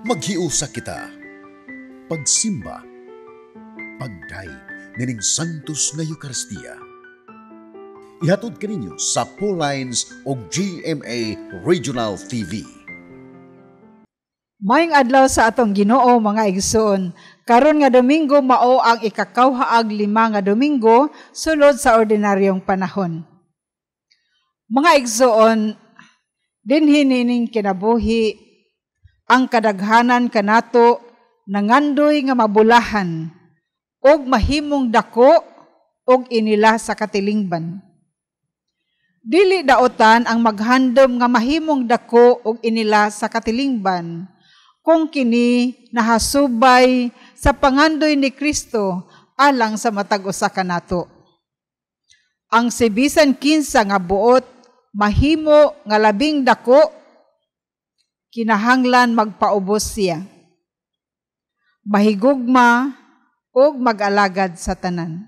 Maghiusa kita, pagsimba, pagdaig nining santos nga Eucharistia. Ihatod kaninyo sa Pauline's o GMA Regional TV. Mayong adlaw sa atong Ginoo mga igsoon. Karon nga Domingo mao ang ikakawhaag 5 nga Domingo sulod sa ordinaryong panahon. Mga igsoon, dinhi nining kinabuhi ang kadaghanan kanato nangandoy nga mabulahan og mahimong dako og inila sa katilingban. Dili daotan ang maghandom nga mahimong dako og inila sa katilingban kung kini nahasubay sa pangandoy ni Kristo alang sa matag usa kanato. Ang si bisan kinsa nga buot mahimo nga labing dako kinahanglan magpaubos siya. Mahigugma ug mag-alagad sa tanan.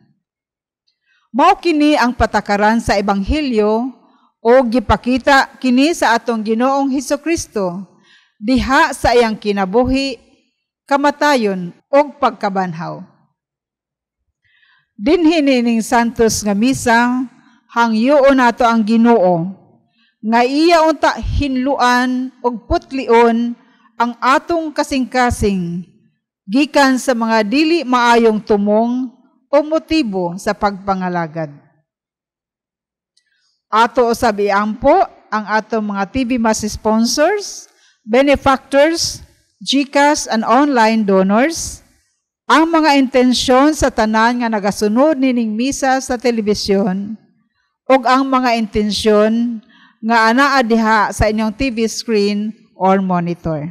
Mao kini ang patakaran sa ebanghelyo o gipakita kini sa atong Ginoong Hesukristo diha sa iyang kinabuhi, kamatayon ug pagkabanhaw. Dinhi nining santos nga misa hangyoon nato ang Ginoo nga iya unta hinluan og putlion ang atong kasing-kasing gikan sa mga dili maayong tumong o motibo sa pagpangalagad. Ato usab iampo ang atong mga TV Mass sponsors, benefactors, GCash and online donors, ang mga intensyon sa tanan nga nagasunod nining misa sa telebisyon ug ang mga intensyon nga anaa diha sa inyong TV screen or monitor.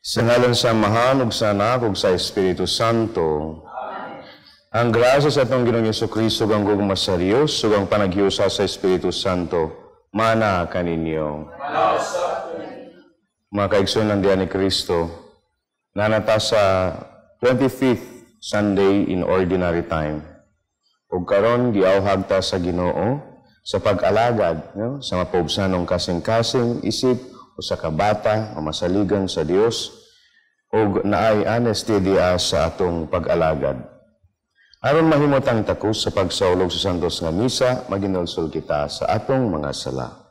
Sa ngalan sa Amahan ug sa Anak ug sa Espiritu Santo. Ang grasya sa atong Ginoong Jesucristo ang gugma sa Dios ug ang panaghiusa sa Espiritu Santo mana kaninyo. Mga kaigsoon diyan ni Kristo, nanata sa 25th Sunday in Ordinary Time. Ug karon giawhag ta sa Ginoo sa pag-alagad, sa mapubsanong kasing-kasing isip o sa kabata o masaligan sa Dios o naay honesty diya sa atong pag-alagad. Aron mahimot ang takos sa pagsaulog sa santos nga misa, maginulsol kita sa atong mga sala.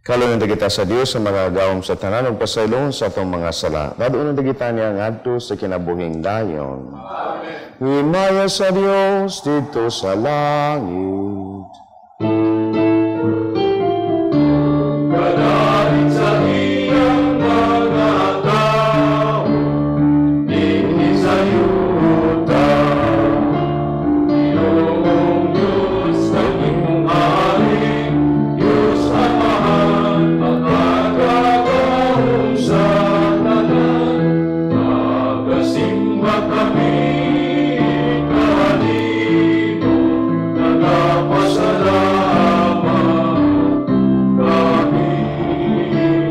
Kalungan kita sa Dios sa mga gawom sa tanan ug pasaylon sa atong mga sala. Kaduon kita niya ngadto sa kinabuhing dayon. Amen. Himaya sa Dios dito sa langit. Kadalin sa iyang mga tao, dinhi sa yuta. Ginoo Diyos ng imong hari, Diyos Amahan, makagagawon sa tanan. Nagasimba kami kanimo, nagapasalamat kami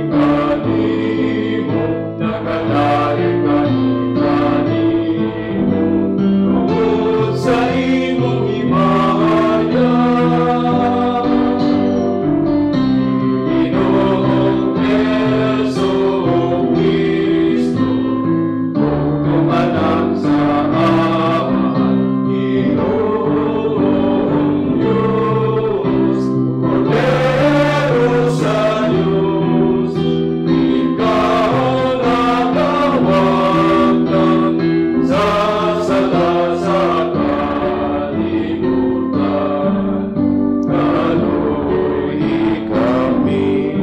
kanimo, nagalayan kami kanimo. Tungod sa imong himaya, Ginoong Heso Kristo, ug tumanang sa aman. Ginoong Diyos, Kordero sa Diyos, ikaw nagawagtan sa sala sa kalibutan. Kaluoy kami,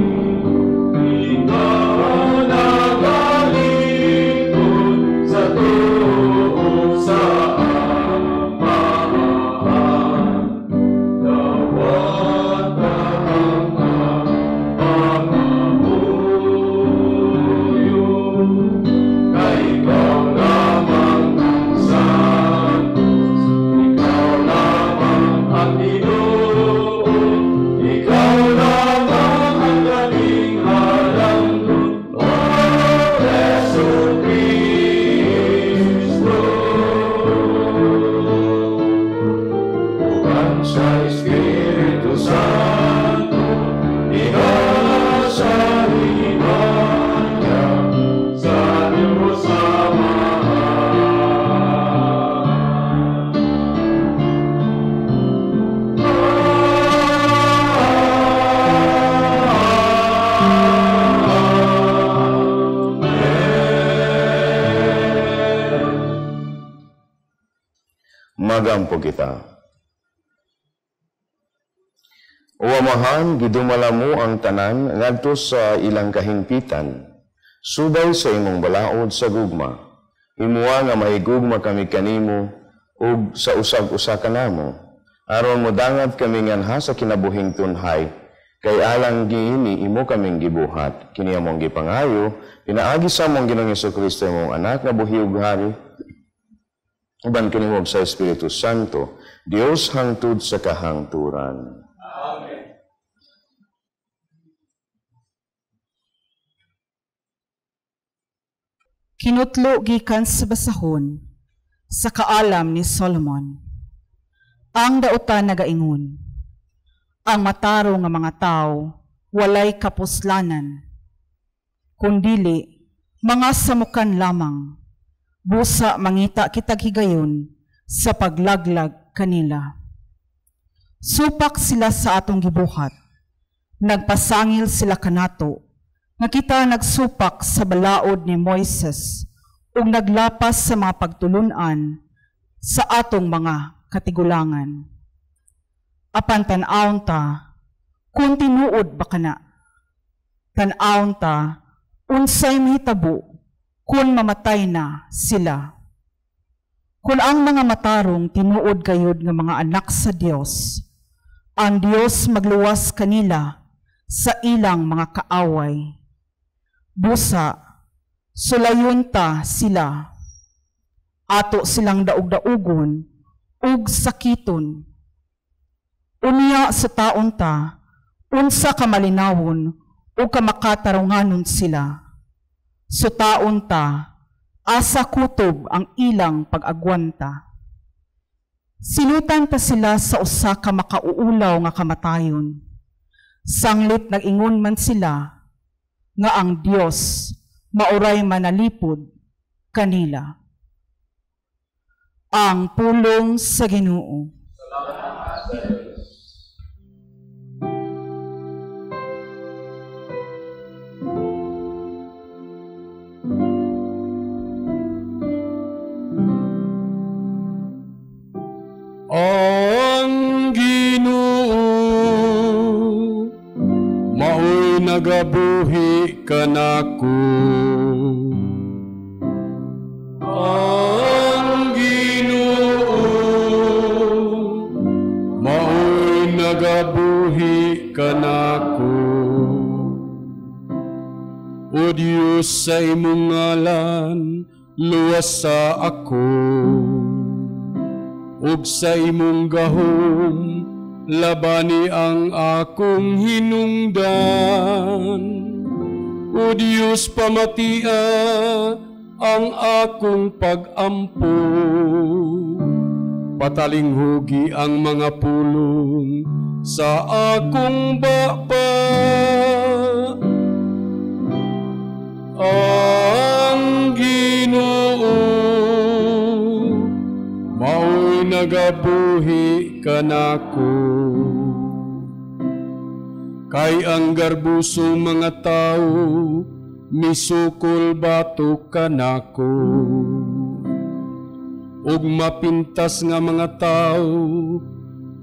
ikaw nagalingkod sa tuo sa amahan. Dawat ang pangabuyo, kay ikaw lamang ang santos, ikaw lamang ang Ginoo, ikaw lamang ang galing halangdon, O Hesu Kristo. Uban sa Espiritu Santo, ikaw sa himaya sa Diyos Magampo kita. O Amahan, gidumala mo ang tanan ngadto sa ilang kahingpitan, subay sa imong balaod sa gugma. Himuha nga mahigugma kami kanimo ug sa usag-usa kanamo, aron modangat kami nganha sa kinabuhing tunhay, kay alang giini imo kaming gibuhat. Kini among gipangayo, pinaagi sa among Ginoong Hesukristo imong anak nga buhi ug hari, uban kinihog sa Espiritu Santo, Dios hangtod sa kahangturan. Amen. Kinutlo gikan sa basahon sa kaalam ni Solomon. Ang dautan nagaingon, ang mataro nga mga tao walay kapuslanan, kundili mga samukan lamang, busa mangita kitag higayon sa paglaglag kanila. Supak sila sa atong gibuhat, nagpasangil sila kanato, nga kita nagsupak sa balaod ni Moises ug naglapas sa mga pagtulunan sa atong mga katigulangan. Apan tan-awon ta, kung tinuod ba kana? Tan-awon ta, unsay mahitabo kung mamatay na sila. Kung ang mga matarong tinuod gayud nga mga anak sa Dios, ang Dios magluwas kanila sa ilang mga kaaway. Busa, sulayon ta sila, ato silang daog-daugon ug sakiton. Unya sa taon ta, unsa ka malinawon ug kamakatarunganon sila. Sa taon ta, asa kutob ang ilang pag-agwanta. Sinutan ta sila sa usa ka makauulaw nga kamatayon. Sanglit nag-ingon man sila nga ang Dios mauray manalipod kanila. Ang pulong sa Ginoo. Ang Ginoo mao'y nagabuhi kanako. Ang Ginoo mao'y nagabuhi kanako. O Diyos, sa imong ngalan luwas sa ako. Ug sa imong gahom, labani ang akong hinungdan. O Diyos, pamatia ang akong pag-ampo. Patalinghugi ang mga pulong sa akong baba. Ang Ginoo mao'y nagabuhi kanako. Kay ang garbusong mga tao misukol bato kanako. Ug mapintas nga mga tao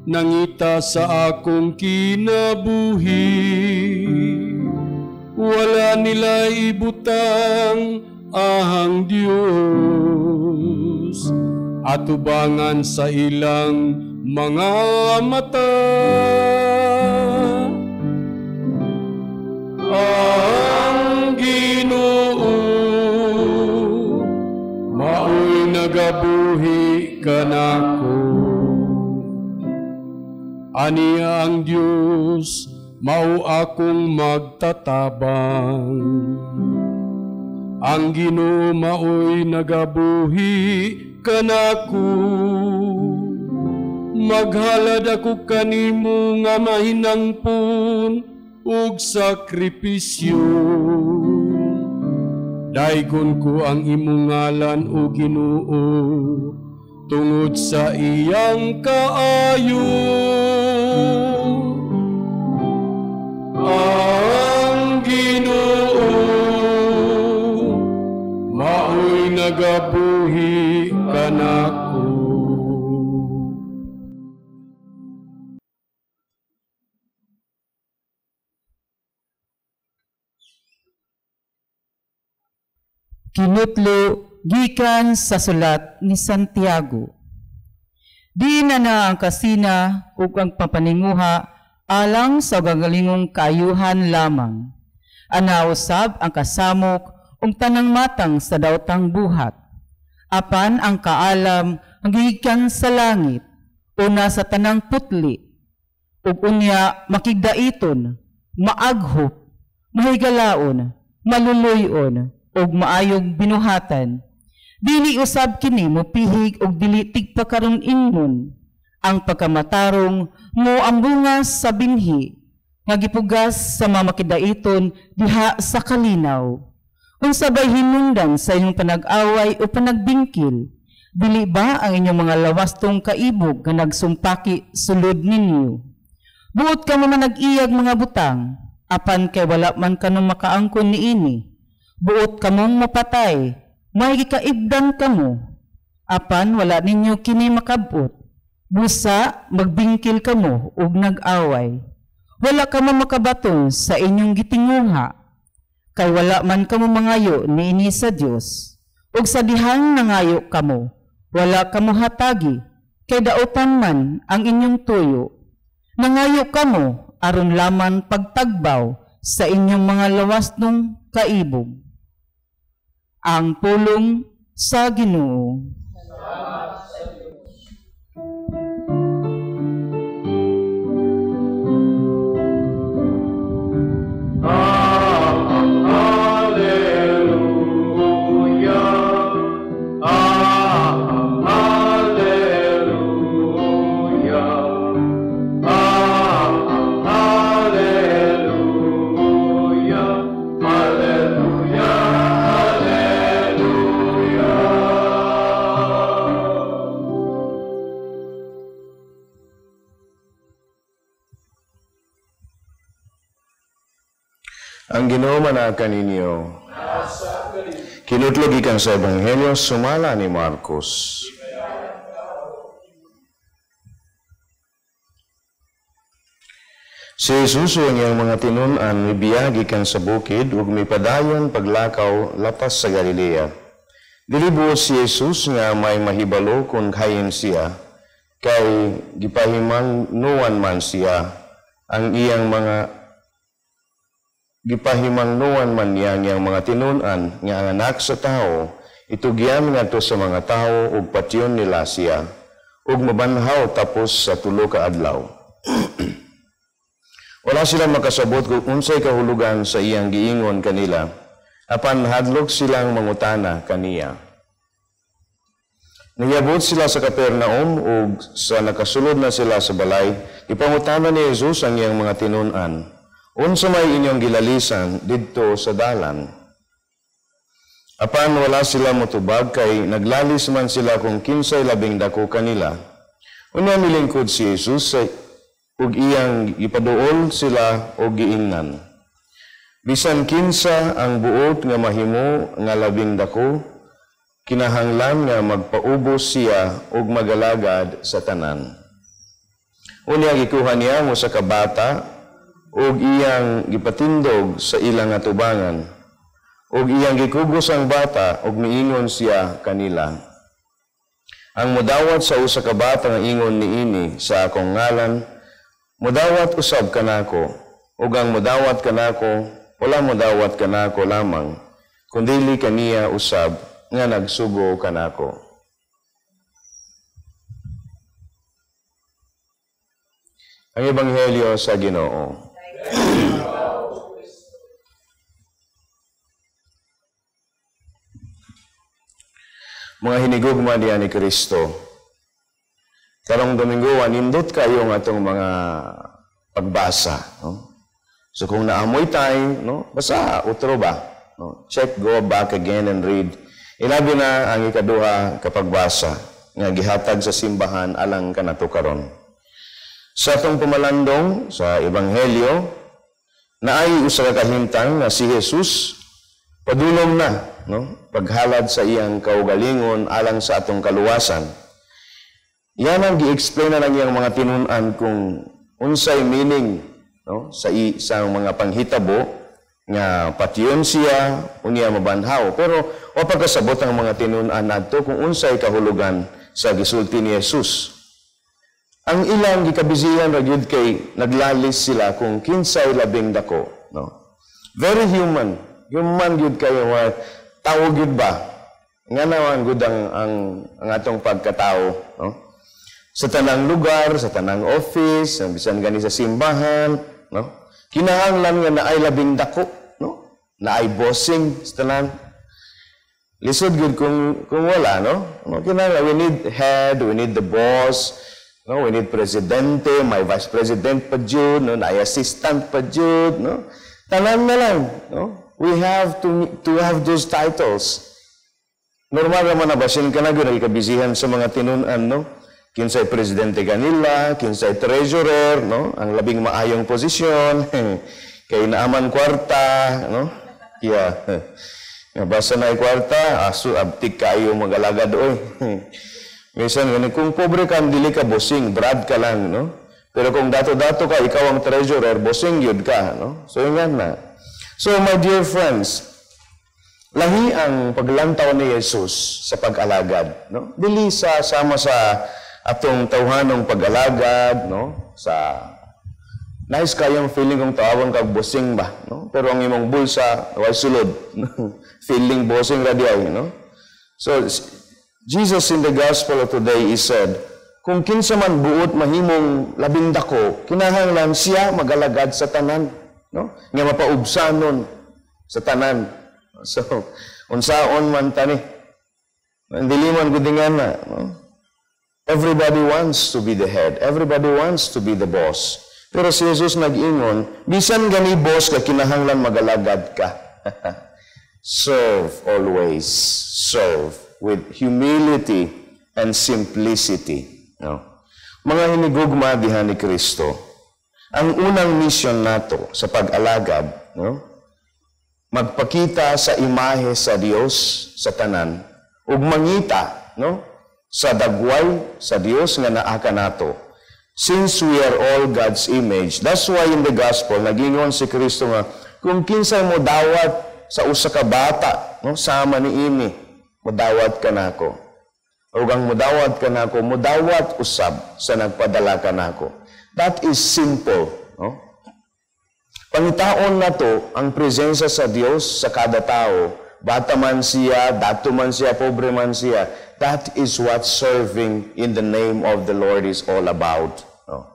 nangita sa akong kinabuhi. Wala nila ibutang ahang Diyos, atubangan sa ilang mga mata. Ang Ginoo mao'y nagabuhi kanako. Aniya ang Diyos mao akong magtatabang. Ang Ginoo mao'y nagabuhi kanako. Maghalad ako kanimo nga mahinangpon ug sakripisyo. Daygon ko ang imong ngalan o Ginoo tungod sa iyang kaayo. Ang Ginoo mao'y nagabuhi kanako. Kinutlo gikan sa sulat ni Santiago. Di na ang kasina ug ang papaninguha alang sa gagalingong kaayuhan lamang. Anausab ang kasamok ug tanang matang sa dawtang buhat. Apan ang kaalam ang gikan sa langit, una sa tanang putli, ug unya makigdaiton, maaghop, mahigalaon, maluluyon, ug maayog binuhatan. Dili usab kini mopihig og dili tigpakaron ingon. Ang pagkamatarong mo ang bunga sa binhi nga gipugas sa mamakidaiton diha sa kalinaw. Unsa bay hinungdan sa inyong panag-away o panagbingkil? Dili ba ang inyong mga lawastong kaibog nga nagsumpaki sulod ninyo? Buot ka mo manag-iyag mga butang, apan kay wala man kanong makaangkon niini. Buot kamong mapatay, may gikaibdan kamo. Apan wala ninyo kini makabot. Busa, magbingkil kamo ug nag-away. Wala kamo makabaton sa inyong gitinguha. Kay wala man kamo mangayo niini sa Dios. Ug sa dihang nangayo kamo, wala kamo hatagi, kay dautan man ang inyong tuyo. Nangayo kamo aron laman pagtagbaw sa inyong mga lawasnong kaibog. Ang pulong sa Ginoo. Ang Ginoo manakan ninyo. Kinutlog ikan sa Ebanghelyo sumala ni Marcos. Si Jesus ang iyang mga tinun-an mibiyag ikan sa bukid ug mipadayon paglakaw lapas sa Galilea. Dilibuot si Jesus nga may mahibalo kung hayin siya, kay gipahimang nuwan man siya ang iyang mga gipahimangnuan man niya ang mga tinun-an nga ang anak sa tao, itugyan nga to sa mga tao ug patyon nila siya, ug mabanhaw tapos sa tulo ka adlaw. Wala sila makasabot kung unsay kahulugan sa iyang giingon kanila, apan hadlok silang mangutana kaniya. Niyabot sila sa Capernaum ug sa nakasulod na sila sa balay, ipangutana ni Jesus ang iyang mga tinun-an, unsa may inyong gilalisan didto sa dalan? Apan wala sila motubag kay naglalis man sila kung kinsay labing dako kanila. Unya milingkod si Jesus ug iyang ipaduol sila og giingnan. Bisan kinsa ang buot nga mahimo nga labing dako, kinahanglan nga magpaubos siya ug magalagad sa tanan. Unya gikuha niya mo sa kabata ug iyang gipatindog sa ilang atubangan, ug iyang gikugos ang bata, ug miingon siya kanila, ang mudawat sa usa ka bata nga ingon niini sa akong ngalan, mudawat usab kanako, ug ang mudawat kanako, wala mudawat kanako lamang, kundili kaniya usab nga nagsugo kanako. Ang Ebanghelyo sa Ginoo. Mga hinigugma diyan ni Kristo, karong Domingo, nindot kayo ng atong mga pagbasa. No? So kung naamoy tayo, no? Basa, utro ba? No? Check, go back again and read. Ilabi na ang ikaduha kapagbasa nga gihatag sa simbahan alang kanato karon. Sa atong pumalandong sa Ebanghelyo, naay usa ka kahimtang nga si Jesus padulong na, no? Paghalad sa iyang kaugalingon alang sa atong kaluwasan. Yan ang gi-explain na lang iyang mga tinun-an kung unsay meaning, no? sa mga panghitabo nga patyon siya unya mabanhaw. Pero o pagkasabot ang mga tinun-an nadto kung unsay kahulugan sa gisulti ni Jesus. Ang ilang gikabizihan ra gyud kay naglalis sila kung kinsay labing dako, no? Very human gyud kayo nga tao gyud ba? Nga naman gud ang atong pagkatao, no? Sa tanang lugar, sa tanang office, bisan gani sa simbahan, no? Kinahanglan nga naay labing dako, no? Naay bossing sa tanan. Lisod gyud kung wala, no? Kinahanglan, we need head, we need the boss. No, we need presidente, may vice president pa jud, no, may assistant pa jud, no. Tanan na lang, no. We have to have those titles. Normal naman na basin ka na gyud nagikabizihan sa mga tinun-an, no. Kinsay presidente kanila, kinsay treasurer, no, ang labing maayong posisyon. Kay naaman kwarta, no? Yeah. Basta na kwarta, aso abtik kayo mag-alaga doon. Minsan, kung pobre ka, dili ka bossing, brad ka lang, no? Pero kung dato-dato ka, ikaw ang treasurer, bossing yun ka, no? So, yun na. So, my dear friends, lahi ang paglantaw ni Jesus sa pag-alagad, no? Dili sa sama sa atong tawhanong pag-alagad, no? Sa nice kayang feeling kung tawag kag bossing ba, no? Pero ang imong bulsa, way sulod. Feeling bossing radiay, no? So, Jesus in the gospel of today is said, kung kinsa man buot mahimong labindako, kinahanglan siya magalagad sa tanan, no? Nga mapaubsanon sa tanan. So, unsaon man tani. Dili man gudingan na, no? Everybody wants to be the head. Everybody wants to be the boss. Pero si Jesus nag-ingon, bisan gani boss ka kinahanglan magalagad ka. Serve always. Serve with humility and simplicity. No? Mga hinigugma diha ni Kristo, ang unang mission nato sa pag-alagad, no? Magpakita sa imahe sa Dios sa tanan, ug mangita, no? Sa dagway sa Dios nga naa kanato. Since we are all God's image, that's why in the gospel, nagingon si Kristo nga, kung kinsay mo dawat sa usa ka bata, no? Sama ni ini, mudawat ka nako. O ang mudawat ka nako, mudawat usab sa nagpadala ka nako. That is simple. No? Pangitaon na to ang presensya sa Dios sa kada tao. Bata man siya, dato man siya, pobre man siya. That is what serving in the name of the Lord is all about. No?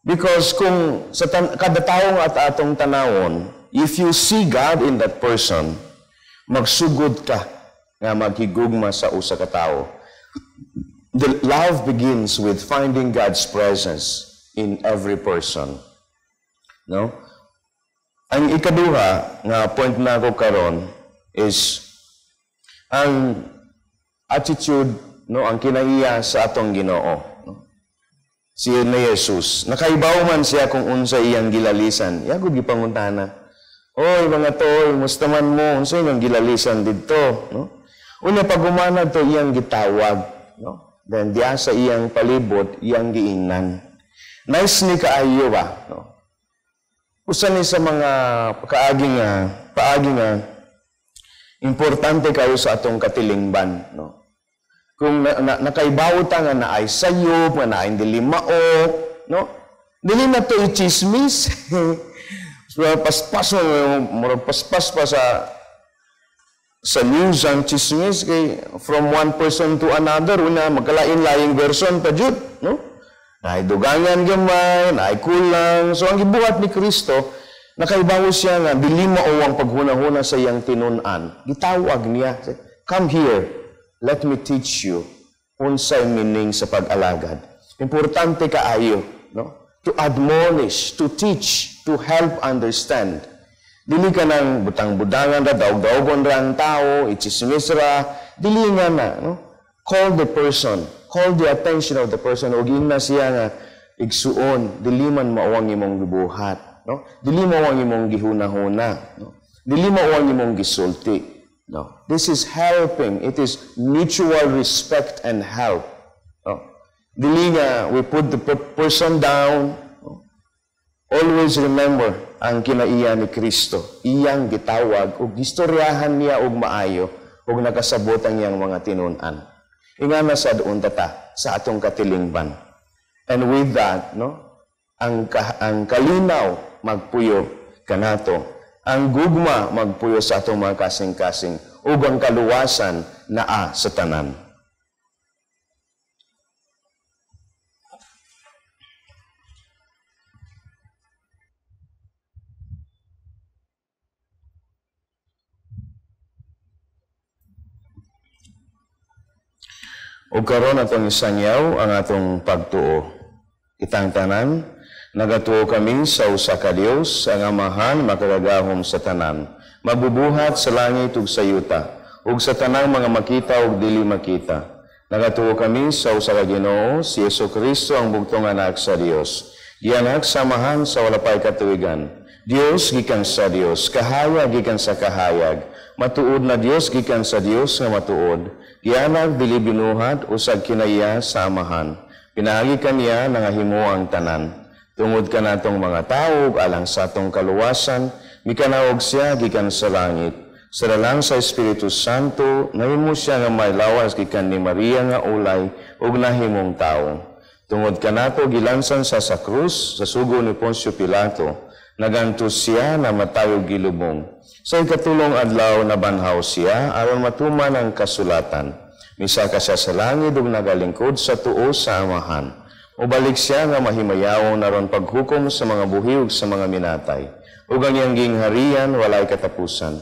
Because kung sa kada taong at atong tanawon, if you see God in that person, magsugod ka nga maghigugma sa usa ka tawo. The love begins with finding God's presence in every person. No? Ang ikaduha nga point na ako karon is ang attitude, no, ang kinaiya sa atong Ginoo. No? Si na Jesus, nakaibaw man siya kung unsa iyang gilalisan. Yagod gipangutana. Oy mga tol, musta man mo? Unsa iyang gilalisan didto, no? Una pag umanad to iyang gitawag, no? Then diya sa iyang palibot, iyang giingnan. Nice ni kaayo ba, no? Usa ni sa mga paagi nga importante kayo sa atong katilingban, no? Kung nakaibaw ta nga naay sayop, nga naay dili mao, no? Dili na to i-chismis. So, paspas pa sa news ang chismis kay from one person to another, una magkalain-laing version pa jud, no? Naay dugangan gamay, naay kulang. So ang gibuhat ni Kristo, nakaibaw siya nga dili mao ang paghunahuna sa iyang tinun-an. Gitawag niya, come here, let me teach you unsay meaning sa pag-alagad. Importante kaayo, no? To admonish, to teach, to help understand. Dili ka nang butang-budangan ra, daog-daogon ra ang tao, ichismis ra, dili nga na, no? Call the person, call the attention of the person, ug na siya nga igsuon, dili man mao ang imong gibuhat, no? Dili mao ang imong gihunahuna, no? Dili mao ang imong gisulti, no? This is helping, it is mutual respect and help, no? Dili nga we put the person down, no? Always remember ang kinaiya ni Kristo, iyang gitawag ug gistoryahan niya og maayo ug nakasabot ang iyang mga tinun-an. Ingana sa doon tata sa atong katilingban. And with that, no, ang kalinaw magpuyo kanato, ang gugma magpuyo sa atong mga kasing-kasing ug ang kaluwasan naa sa tanan. O karon atong isangyaw ang atong pagtuo. Kitang tanan, nagatuo kami sa usa ka Dios, ang Amahan makagagahom sa tanan, mabubuhat sa langit ug sa yuta, ug sa tanang mga makita ug dili makita. Nagatuo kami sa usa ka Ginoo, si Jesu Kristo ang bugtong anak sa Dios. Gianak sa Amahan sa wala pay katuigan, Dios gikan sa Dios, kahayag gikan sa kahayag, matuod na Dios gikan sa Dios nga matuod, gianag dili binuhat usag kinaya sa amahan. Pinaagi kaniya nga himuang tanan. Tungod ka natong mga tao alang sa atong kaluwasan, mikanaog siya gikan sa langit. Sa dalang sa Espiritu Santo, nahimo siya nga may lawas gikan ni Maria nga ulay ug nahimong tao. Tungod ka nato gilansan sa krus sa sugo ni Poncio Pilato, nagantos siya na matayog gilubong. Sa ikatulong adlaw na banhaw siya aron matuman ang kasulatan. Misa ka siya sa langit ug nagalingkod sa tuo sa amahan. Ubalik siya nga mahimayawon aron paghukom sa mga buhi ug sa mga minatay. Ug ang iyang gingharian walay katapusan.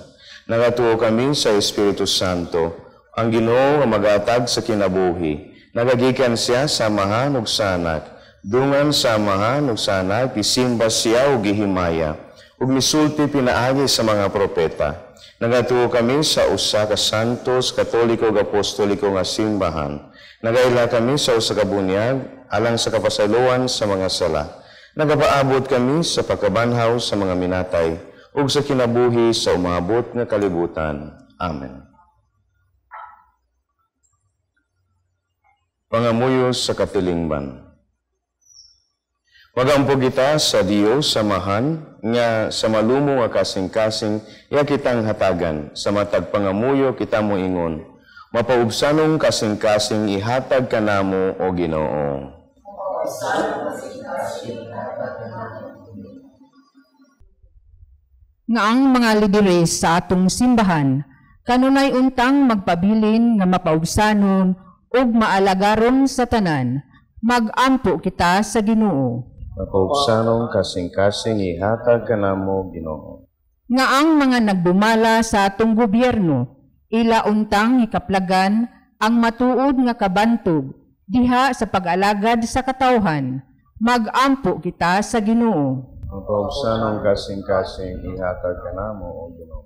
Nagatuo kami sa Espiritu Santo, ang Ginoo nga magatag sa kinabuhi. Nagagikan siya sa amahan ug sa anak. Dungan sa amahan ug sa anak, isimba siya ug gihimaya. Ug misulti pinaagi sa mga propeta. Nagatuo kami sa usa ka santos, katoliko ug apostoliko nga simbahan. Nagaila kami sa usa ka bunyag alang sa kapasaluan sa mga sala. Nagapaabot kami sa pagkabanhaw sa mga minatay ug sa kinabuhi sa umabot nga kalibutan. Amen. Pangamuyo sa katilingban. Magampo kita sa Dios samahan nga sa malumo nga kasing-kasing iya kitang hatagan sa matag pangamuyo kita mo ingon. Mapaubsanong kasing-kasing ihatag kanamo o Ginoo. Nga ang mga lideres sa atong simbahan, kanunay untang magpabilin nga mapaubsanon ug maalagaron sa tanan, magampo kita sa Ginoo. Mapaubsanong kasing-kasing ihatag kanamo Ginoo. Nga ang mga nagbumala sa atong gobyerno, ila untang ikaplagan ang matuod nga kabantog diha sa pag-alagad sa katawhan, magampo kita sa Ginoo. Mapaubsanong kasing-kasing ihatag kanamo o Ginoo.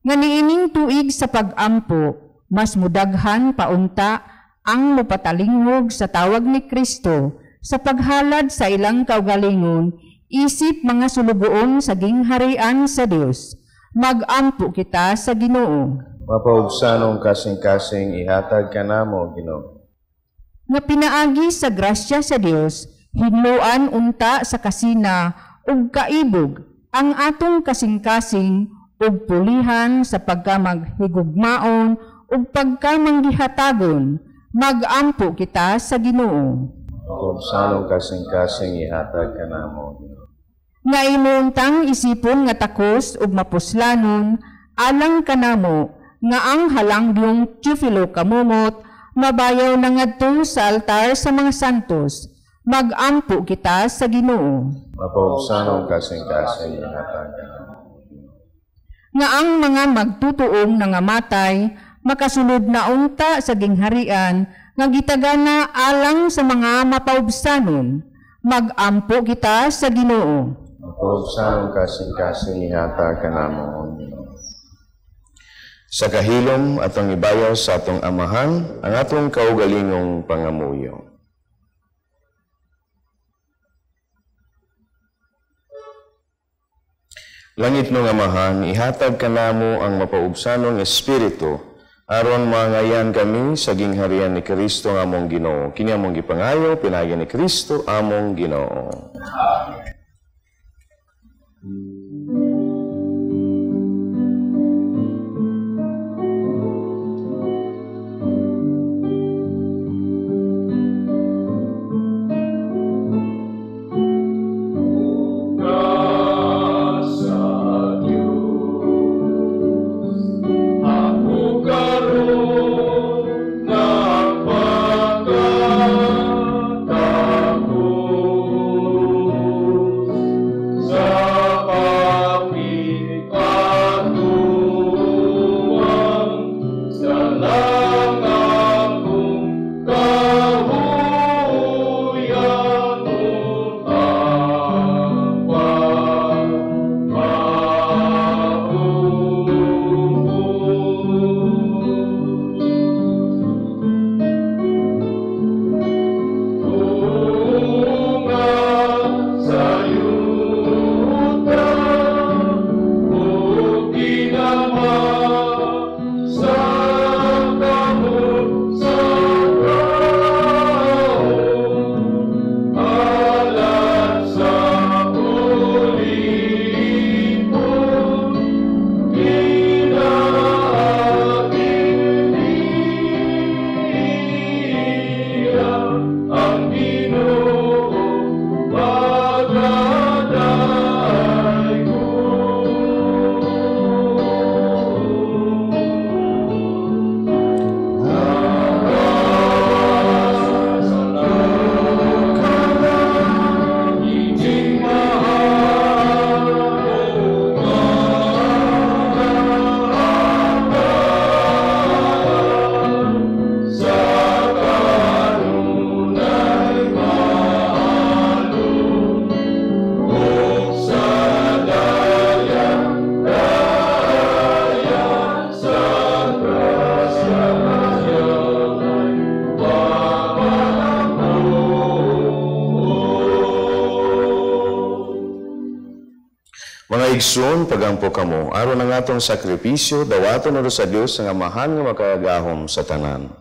Nga niining tuig sa pag-ampo, mas mudaghan paunta ang mupatalingog sa tawag ni Kristo sa paghalad sa ilang kaugalingon, isip mga sulugoon sa gingharian sa Dios. Magampo kita sa Ginoo. Mapaubsanong kasing-kasing ihatag kanamo Ginoo. Nga pinaagi sa grasya sa Dios, hinluan unta sa kasina ug kaibog ang atong kasing-kasing ug pulihan sa pagkamaghigugmaon ug pagkamanggihatagon, magampo kita sa Ginoo. Mapaubsanong kasing-kasing ihatag kanamo Ginoo. Nga imuntang isipon nga takos ug mapuslanon alang kanamo nga ang halangyong Teofilo kamumot mabayaw na ngadto sa altar sa mga santos, magampo kita sa Ginoo. Mapaubsanong kasing-kasing ihatag kanamo Ginoo. Nga ang mga magtutuong nangamatay makasulod na unta sa gingharian nga gitagana alang sa mga mapaubsanon, magampo kita sa Ginoo. Mapaubsanong kasing-kasing ihatag kanamo Ginoo. Sa kahilom atong ibayaw sa atong amahan ang atong kaugalingong pangamuyo. Langit ng amahan, ihatag kanamo ang mapaubsanong espiritu aron mangayan kami sa gingharian ni Kristo among Ginoo. Kini among gipangayo pinagi ni Kristo among Ginoo. Amen. Sa igsoon, pagampo kamo, aron ang atong sakripisyo, dawaton ulo sa Dios nga amahan nga makagahom sa tanan.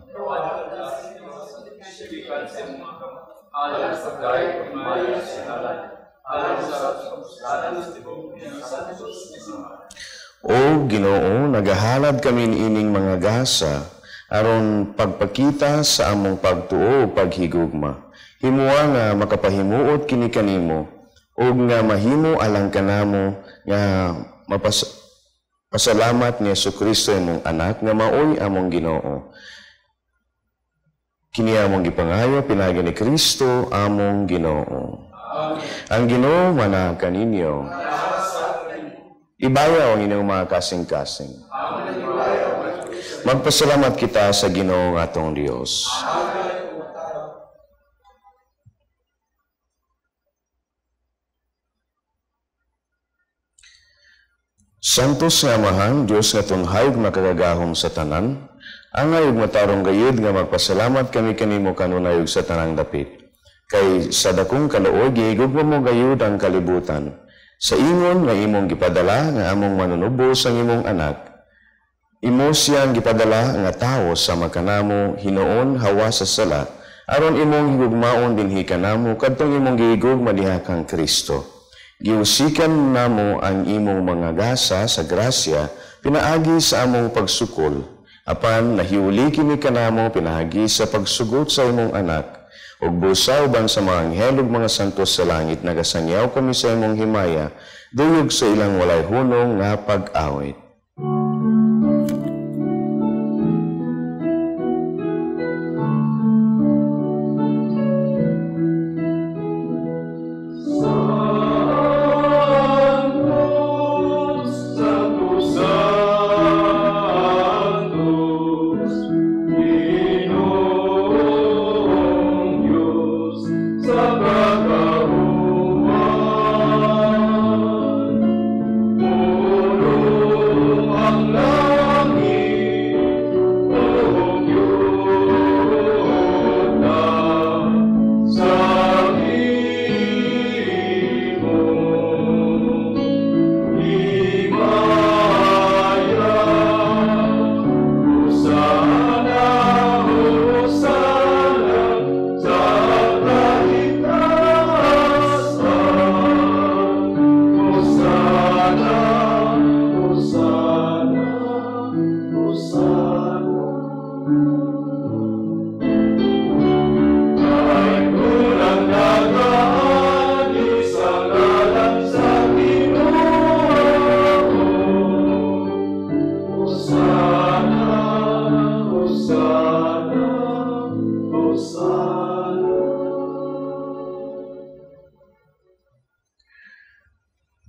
O Ginoo, nagahalad kami ining mga gasa, aron pagpakita sa among pagtuo o paghigugma. Himuwa nga makapahimuot kini kanimo, o nga mahimo alang kanamo nga pasalamat ni Jesucristo imong anak nga maoy among Ginoo. Kini among gipangayo pinagi ni Kristo among Ginoo. Ang Ginoo manag kaninyo. Ibayaw ang inyong mga kasing-kasing. Magpasalamat kita sa Ginoo nga atong Dios. Santos nga Amahang Dios nga tunghayog makagagahom sa tanan, ang ayog matarong gayud nga magpasalamat kami kanimo kanunayog sa tanang dapit. Kay sa dakong kaluoy gihigugma mo gayud ang kalibutan. Sa ingon nga imong gipadala nga among manunubos ang imong anak. Imo siyang gipadala nga tawo sa makanamo hinuon hawa sa sala, aron imong higugmaon dinhi kanamo kadtong imong gihigugma diha kang Kristo. Giusikan namo ang imong mga gasa sa grasya, pinaagi sa among pagsukol, apan nahiuli kini kanamo pinaagi sa pagsugot sa imong anak, ug busa uban sa mga anghel ug mga santos sa langit, nagasangyaw kami sa imong himaya, duyog sa ilang walay hunong nga pag-awit.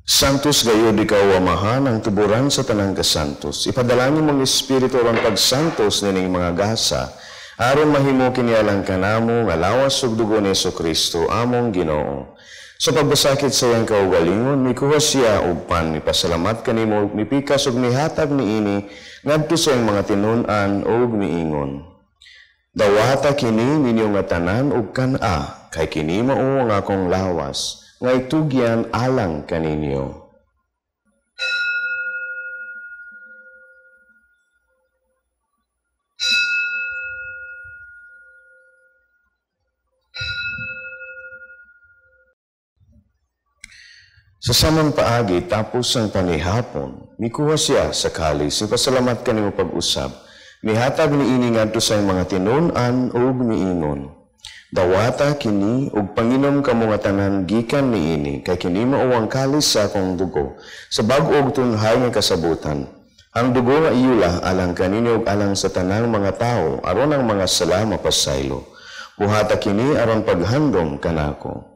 Santos gayud ikaw Amahan ang tuburan sa tanang kasantos. Ipadalangin mong Espiritu ron pagsantos nining mga gasa, aron mahimo kinialang kanamo nga lawas ug dugo ni Jesucristo among Ginoo. Sa pagbasakit sa iyang kaugalingon, mikuha siya ug pan mipasalamat kanimo ug mipikas ug mihatag niini ngadto sa iyang mga tinun-an ug miingon. Dawata kini ninyo nga tanan ug kan-a, kay kini mao nga akong lawas, nga itugyan alang kaninyo. Sa samang paagi tapos ang panihapon, mikuha siya sa kalis, ipasalamat kanimo pag-usab, mihatag niini ngadto sa mga tinun-an ug miingon. Dawata kini ug panginom kamo nga tanan gikan niini, kay kini mao ang kalis sa akong dugo sa bag-o ug tunhay nga kasabutan. Ang dugo nga iyula alang kaninyo ug alang sa tanang mga tawo aron ang mga sala mapasaylo. Buhata kini aron paghandom kanako.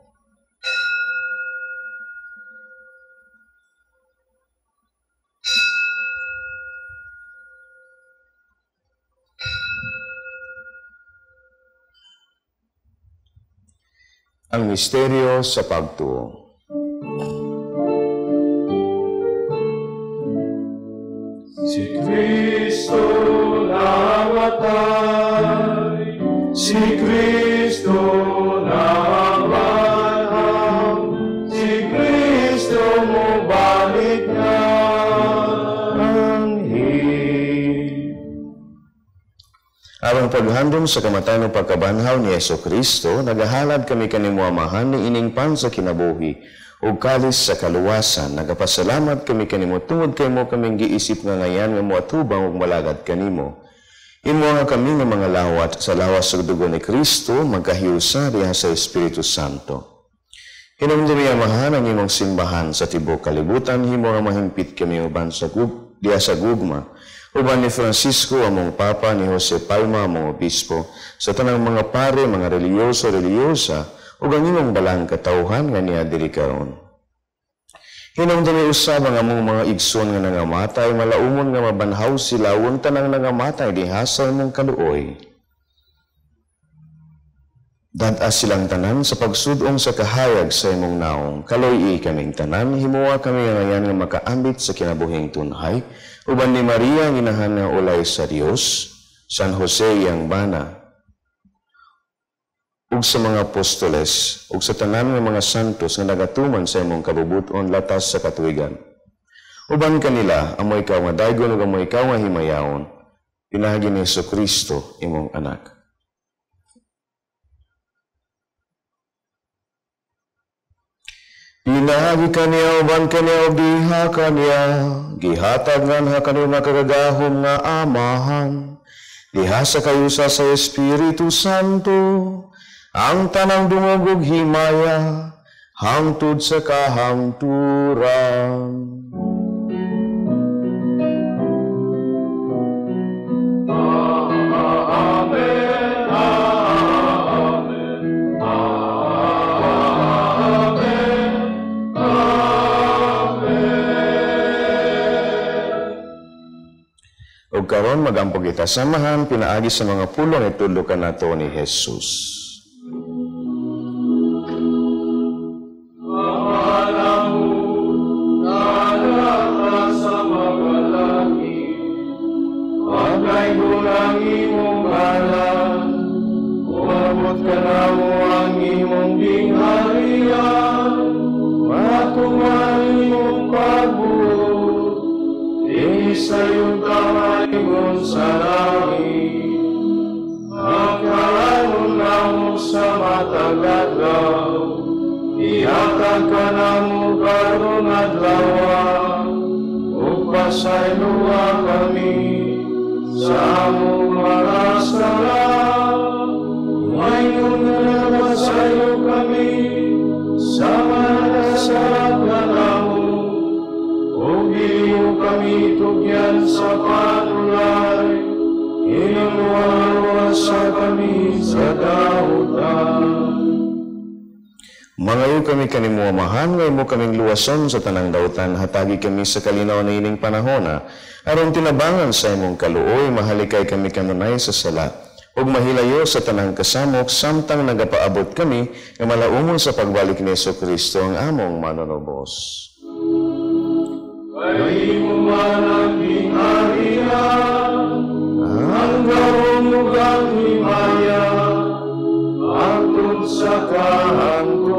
Ang misteryo sa pagtuo. Si Kristo namatay, si Kristo namanghang, si Kristo mubalik paghandom sa kamatayon ng pagkabanhaw ni Yesu Kristo, nagahalad kami kanimo amahan ni ining pan sa kinabuhi, ug kalis sa kaluwasan, nagapasalamat kami kanimo tungod kay mo kaming giisip nga ngayan nga moatubang ug malagad kanimo. Imo nga kami nga mga lawat sa lawas sa dugo ni Kristo, magkahiusa diha sa Espiritu Santo. Hinumdumi amahan ang imong simbahan sa tibok kalibutan, himo nga mahimpit kami uban sa diha sa gugma, uban ni Francisco among Papa, ni Jose Palma among Obispo, sa tanang mga pare, mga reliyoso, reliyosa, ug ang imong balang katawhan nga niya diri karon. Hinumdumi usab ang among mga igsoon nga nangamatay, malaumon nga mabanhaw sila ug tanang nangamatay diha sa imong kaluoy. Dad-a silang tanan sa pagsudong sa kahayag sa imong naong, kaloy kaming tanan, himuwa kami ngayon nga makaambit sa kinabuhing tunhay, uban ni Maria ang inahan nga ulay sa Dios, San Jose yang bana, ug sa mga apostoles, ug sa tanan nga mga santos nga nagatuman sa imong kabubuton latas sa katuigan. Uban kanila, amoy ikaw nga daygon ug amoy ikaw nga himayawon, pinagi ni Jesucristo imong anak. Pinagi kaniya, uban kaniya, ug diha kaniya, gihatag nga kaniya makagagahom nga amahan, diha sa kayusa sa Espiritu Santo, ang tanang dungog ug himaya, hangtod sa kahangturan. Ug karon magampog kita samahan pinaagi sa mga pulong itudlo kanato ni Jesus. Mangayo kami kanimo amahan, ngay mo kaming luwason sa tanang dautan, hatagi kami sa kalinaw na ining panahona, aron tinabangan sa imong kaluoy, mahalikay kami kanunay sa sala, ug mahilayo sa tanang kasamok, samtang nagapaabot kami, nga malaumon sa pagbalik ni Jesucristo ang among manunubos. Kay mo man ang binarihan, ang gawong mugang himaya, hangtod sa kahangturan.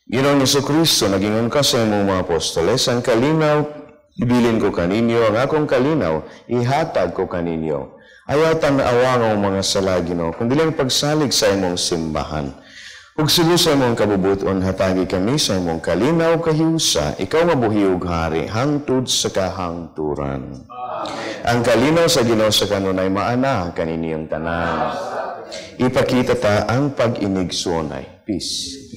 Ginoong Jesucristo, nagingon ka sa imong mga apostoles, ang kalinaw, ibilin ko kaninyo, ang akong kalinaw, ihatag ko kaninyo. Ayatan na awang ang mga sala, Ginoo, kundi lang pagsalig sa imong simbahan. Ug sigo sa imong kabubuton, hatagi kami sa imong kalinaw kahiusa, ikaw mabuhi ug hari, hangtod sa kahangturan. Ang kalinaw sa Ginoo sa kanunay maana kaninyong tanan. Ipakita ta ang pag-inigsunay. Peace.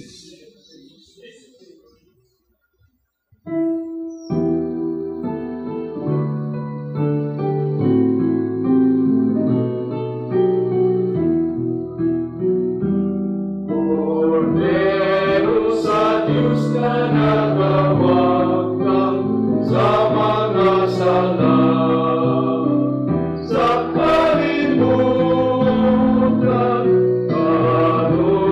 Sa kalimutan, karoy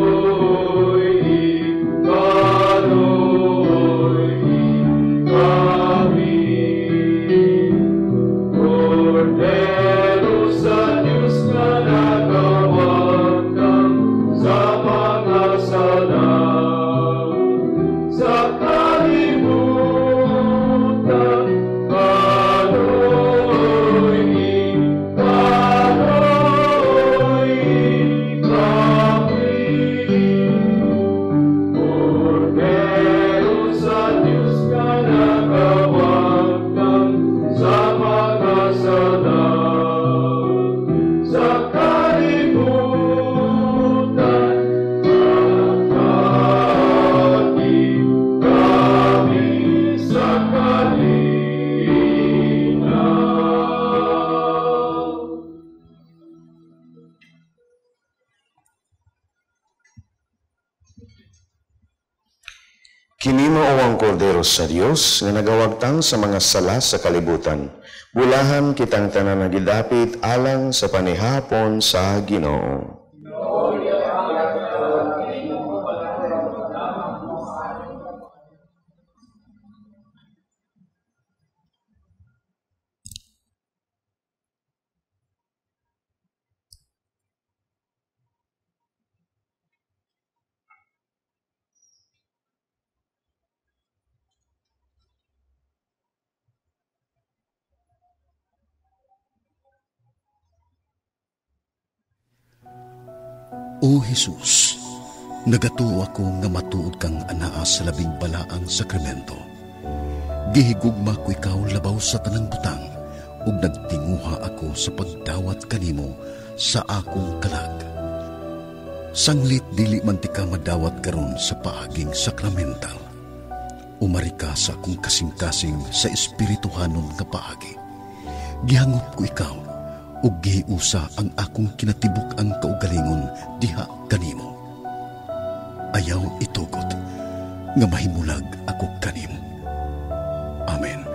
Kini mao ang kordero sa Dios nga nagawagtang sa mga sala sa kalibutan. Bulahan kitang tanan nagidapit alang sa panihapon sa Ginoo. O Jesus, nagatuo ako nga matuod kang anaa sa labing balaang sakramento. Gihigugma ko ikaw labaw sa tanang butang, ug nagtinguha ako sa pagdawat kanimo sa akong kalag. Sanglit dili man ti ka madawat karon sa paaging sakramental. Umari ka sa akong kasing-kasing sa espirituhanon nga paagi. Gihangop ko ikaw, ug gihiusa ang akong kinatibuk ang kaugalingon diha kanimo. Ayaw itugot nga mahimulag ako kanimo. Amen.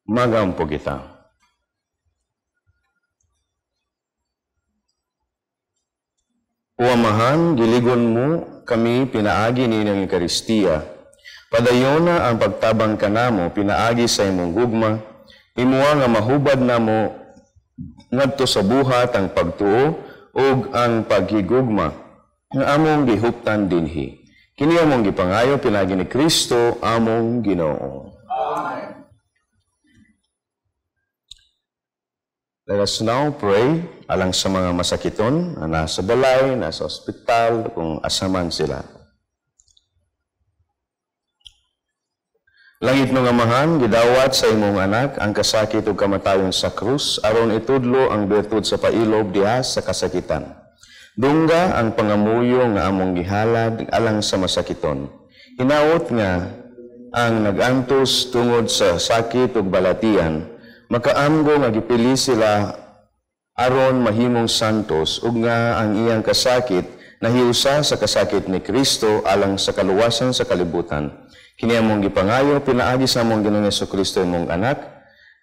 Magampo kita. O Amahan, giligon mo kami pinaagi ni ng Ekaristiya. Padayon na ang pagtabang kanamo pinaagi sa imong gugma, imuha nga mahubad namo ngadto sa buhat ang pagtuo ug ang paghigugma nga among gihuptan dinhi. Kini among gipangayo pinaagi ni Kristo among Ginoo. Amen. Let us now pray alang sa mga masakiton na nasa balay, nasa ospital, kung asaman sila. Langit ng Amahan, gidawat sa imong anak ang kasakit ug kamatayon sa krus aron itudlo ang bertud sa pailob diha sa kasakitan. Dungga ang pangamuyo nga among gihalad alang sa masakiton. Hinaot nga ang nagantos tungod sa sakit ug balatian, makaamgo nga gipili sila aron mahimong santos ug nga ang iyang kasakit nahiusa sa kasakit ni Kristo alang sa kaluwasan sa kalibutan. Kini among gipangayo pinaagi sa among Ginoong Jesucristo imong anak,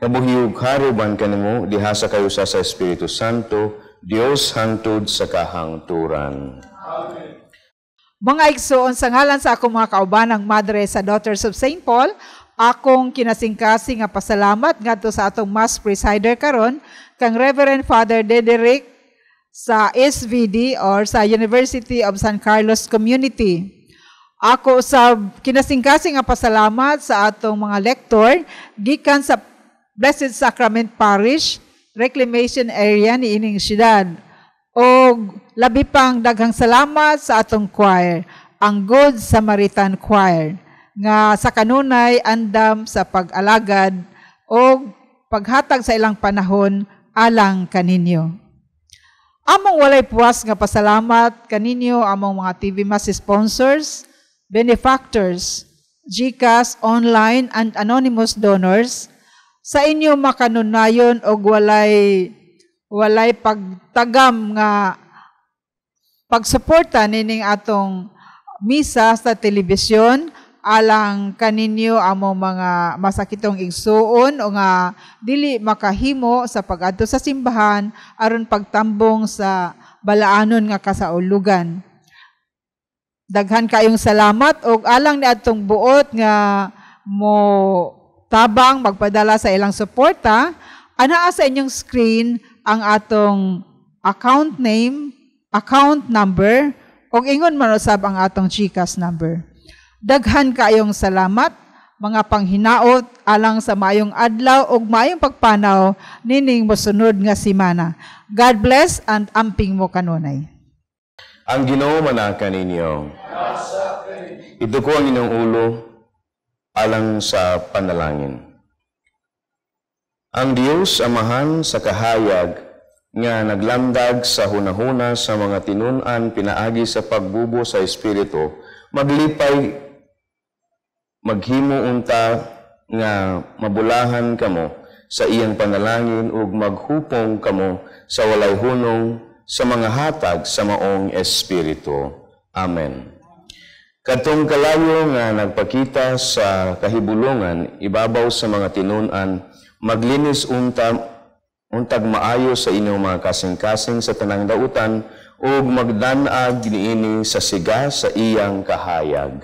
nabuhiug haruban kanimo diha sa kayusa sa Espiritu Santo, Dios hangtod sa kahangturan. Amen. Mga igsoon, sa ngalan sa akong mga kaubanang madre sa Daughters of St. Paul, akong kinasingkasing nga pasalamat ngadto sa atong Mass Presider karon kang Reverend Father Dederick sa SVD or sa University of San Carlos Community. Ako sa kinasingkasing nga pasalamat sa atong mga lektor gikan sa Blessed Sacrament Parish Reclamation Area ni ining syudad. O labi pang daghang salamat sa atong choir, ang Good Samaritan Choir, nga sa kanunay andam sa pag-alagad o paghatag sa ilang panahon alang kaninyo. Among walay puwas nga pasalamat kaninyo among mga TV Mass sponsors, benefactors, GCash, online and anonymous donors, sa inyo makanunayon og walay pagtagam nga pagsuporta nining atong misa sa telebisyon alang kaninyo among mga masakitong igsuon o nga dili makahimo sa pag-adto sa simbahan aron pagtambong sa balaanon nga kasaulugan. Daghan kayong salamat og alang ni atong buot nga mo tabang magpadala sa ilang suporta. Anaa sa inyong screen ang atong account name, account number, o ingon man usab ang atong GCash number. Daghan kaayong salamat, mga panghinaot, alang sa maayong adlaw o maayong pagpanaw nining mosunod nga simana. God bless and amping mo kanunay. Ang Ginoo manaka ninyo. Ito ko ang inyong ulo alang sa panalangin. Ang Diyos Amahan sa kahayag nga naglandag sa hunahuna sa mga tinunan pinaagi sa pagbubo sa Espiritu, maglipay, maghimo unta nga mabulahan kamo sa iyang panalangin ug maghupong kamo sa walay hunong sa mga hatag sa maong Espiritu. Amen. Kadtong kalayo nga nagpakita sa kahibulongan ibabaw sa mga tinunan, maglinis untag maayo sa inyong mga kasing-kasing sa tanang dautan ug magdanag niini sa siga sa iyang kahayag.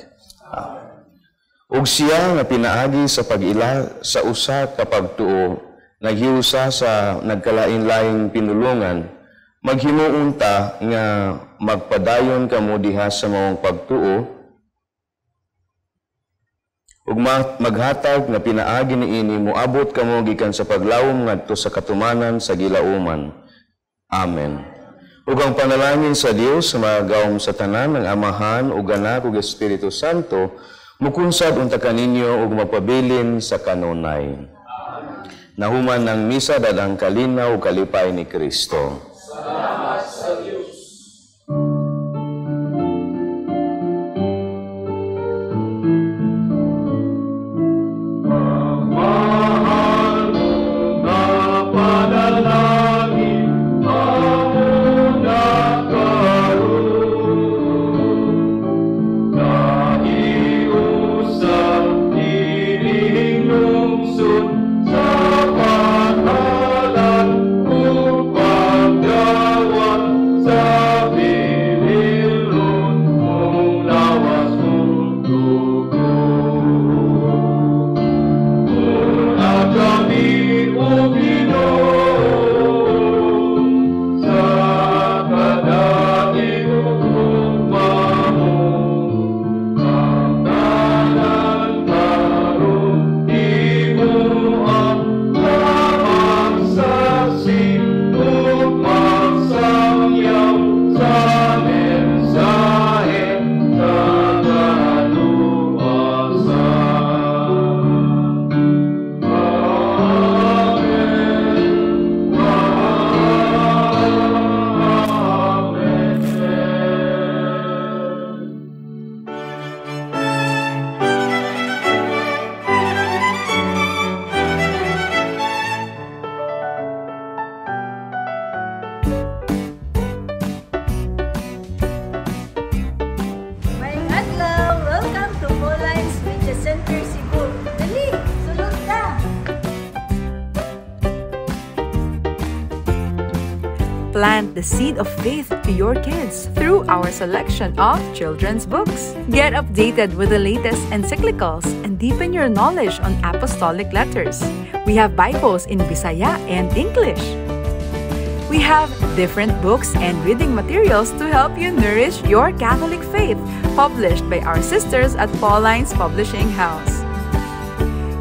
Ug siya nga pinaagi sa pag-ila sa usa ka pagtuo naghiusa sa nagkalain-laing pinulungan, maghimo unta nga magpadayon kamo diha sa maong pagtuo ug maghatag nga pinaagi niini moabot kamo gikan sa paglawom ngadto sa katumanan sa gilauman. Amen. Ug ang panalangin sa Dios sa magawom sa tanan ng Amahan ug Anak ug Espiritu Santo mukunsad unta kaninyo ug mapabilin sa kanunay. Nahuman ng misa dadang kalinaw ug kalipay ni Kristo. Salamat sa Diyos. Sa pangalan upang plant the seed of faith to your kids through our selection of children's books. Get updated with the latest encyclicals and deepen your knowledge on apostolic letters. We have Bibles in Bisaya and English. We have different books and reading materials to help you nourish your Catholic faith, published by our sisters at Pauline's Publishing House.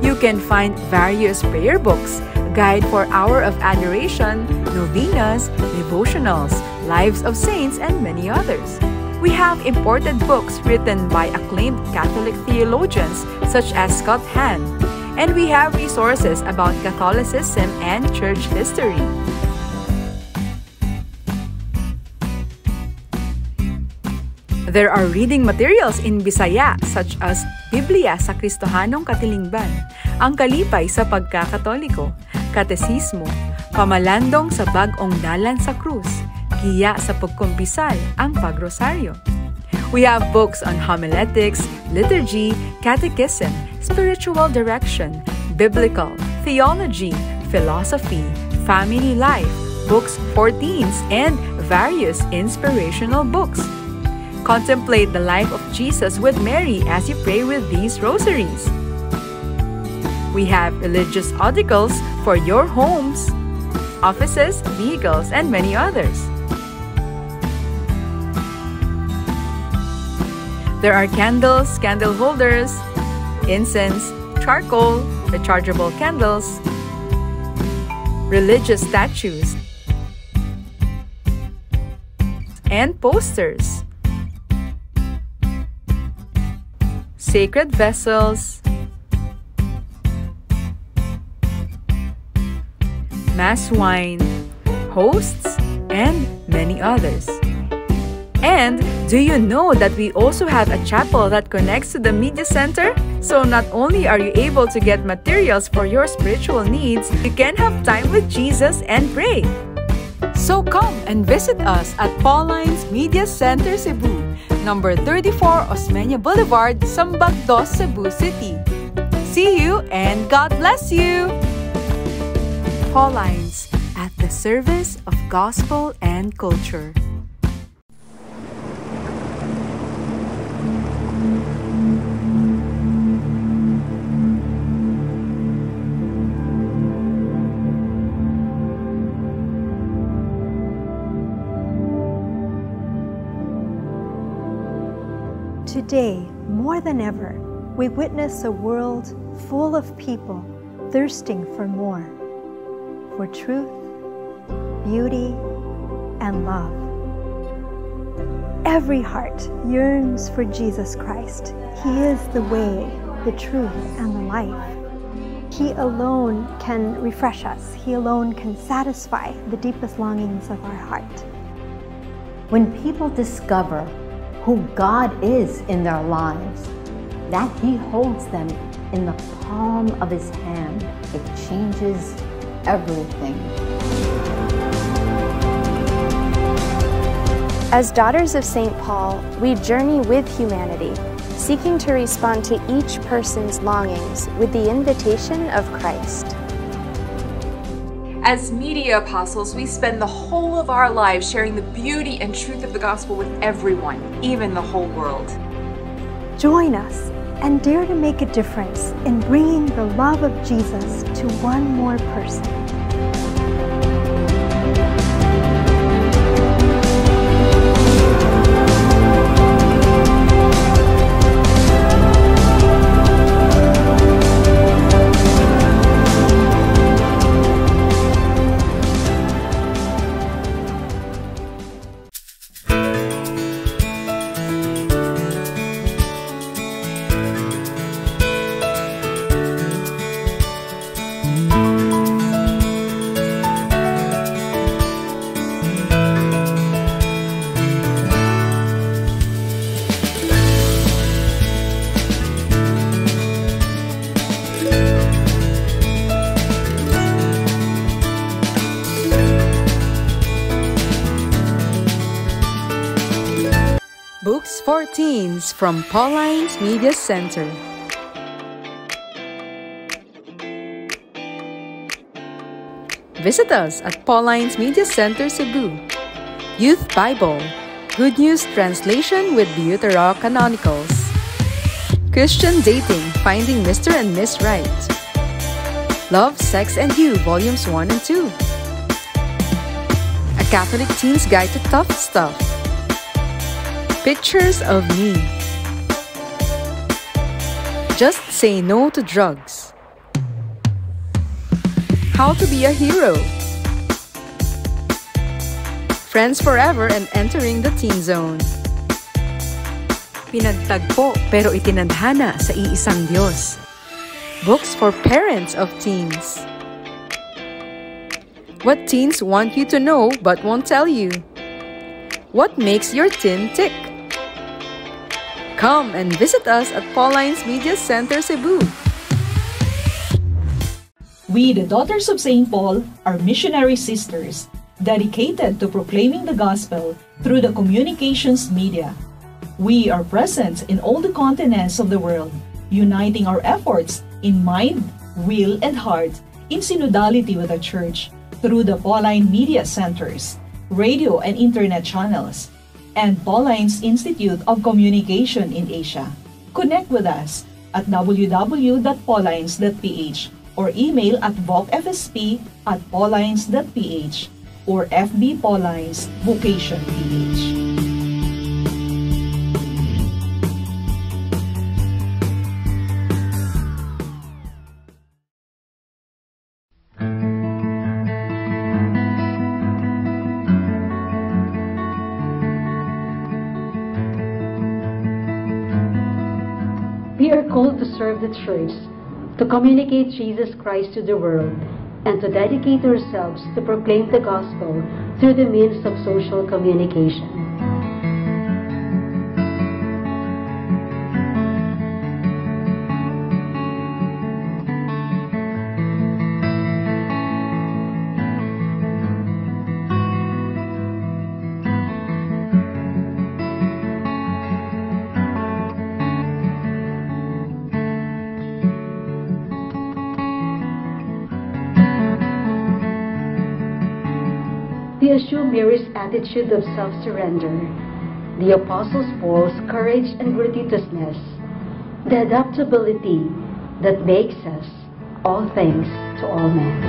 You can find various prayer books, guide for Hour of Adoration, novenas, devotionals, lives of saints, and many others. We have imported books written by acclaimed Catholic theologians such as Scott Hahn, and we have resources about Catholicism and church history. There are reading materials in Bisaya such as Biblia sa Kristohanong Katilingban, Ang Kalipay sa Pagkakatoliko, Katesismo, Pamalandong sa Bag-ong Dalan sa Krus, Giya sa Pagkumpisal, Ang Pagrosaryo. We have books on homiletics, liturgy, catechism, spiritual direction, biblical, theology, philosophy, family life, books for teens, and various inspirational books. Contemplate the life of Jesus with Mary as you pray with these rosaries. We have religious articles for your homes, offices, vehicles, and many others. There are candles, candle holders, incense, charcoal, rechargeable candles, religious statues, and posters. Sacred vessels, mass wine, hosts, and many others. And do you know that we also have a chapel that connects to the media center? So not only are you able to get materials for your spiritual needs, you can have time with Jesus and pray. So come and visit us at Pauline's Media Center Cebu, number 34 Osmeña Boulevard, Sambag 2, Cebu City. See you and God bless you! Pauline's, at the service of gospel and culture. Today, more than ever, we witness a world full of people thirsting for more, for truth, beauty, and love. Every heart yearns for Jesus Christ. He is the way, the truth, and the life. He alone can refresh us. He alone can satisfy the deepest longings of our heart. When people discover who God is in their lives, that He holds them in the palm of His hand, it changes everything. As daughters of St. Paul, we journey with humanity, seeking to respond to each person's longings with the invitation of Christ. As media apostles, we spend the whole of our lives sharing the beauty and truth of the gospel with everyone, even the whole world. Join us and dare to make a difference in bringing the love of Jesus to one more person. Books for Teens from Pauline's Media Center. Visit us at Pauline's Media Center, Cebu. Youth Bible, Good News Translation with Deuterocanonicals. Christian Dating, Finding Mr. and Miss Right. Love, Sex, and You, Volumes 1 and 2. A Catholic Teen's Guide to Tough Stuff. Pictures of Me. Just Say No to Drugs. How to Be a Hero. Friends Forever and Entering the Teen Zone. Pinagtagpo pero itinadhana sa iisang Diyos. Books for parents of teens. What teens want you to know but won't tell you. What makes your teen tick? Come and visit us at Pauline's Media Center, Cebu. We, the Daughters of St. Paul, are missionary sisters dedicated to proclaiming the gospel through the communications media. We are present in all the continents of the world, uniting our efforts in mind, will, and heart in synodality with the Church through the Pauline Media Centers, radio and internet channels, and Pauline's Institute of Communication in Asia. Connect with us at www.paulines.ph or email at vocfsp@paulines.ph or FB Paulines Vocation PH. We are called to serve the Church, to communicate Jesus Christ to the world, and to dedicate ourselves to proclaim the gospel through the means of social communication. We assume Mary's attitude of self-surrender, the Apostle Paul's courage and gratuitousness, the adaptability that makes us all things to all men.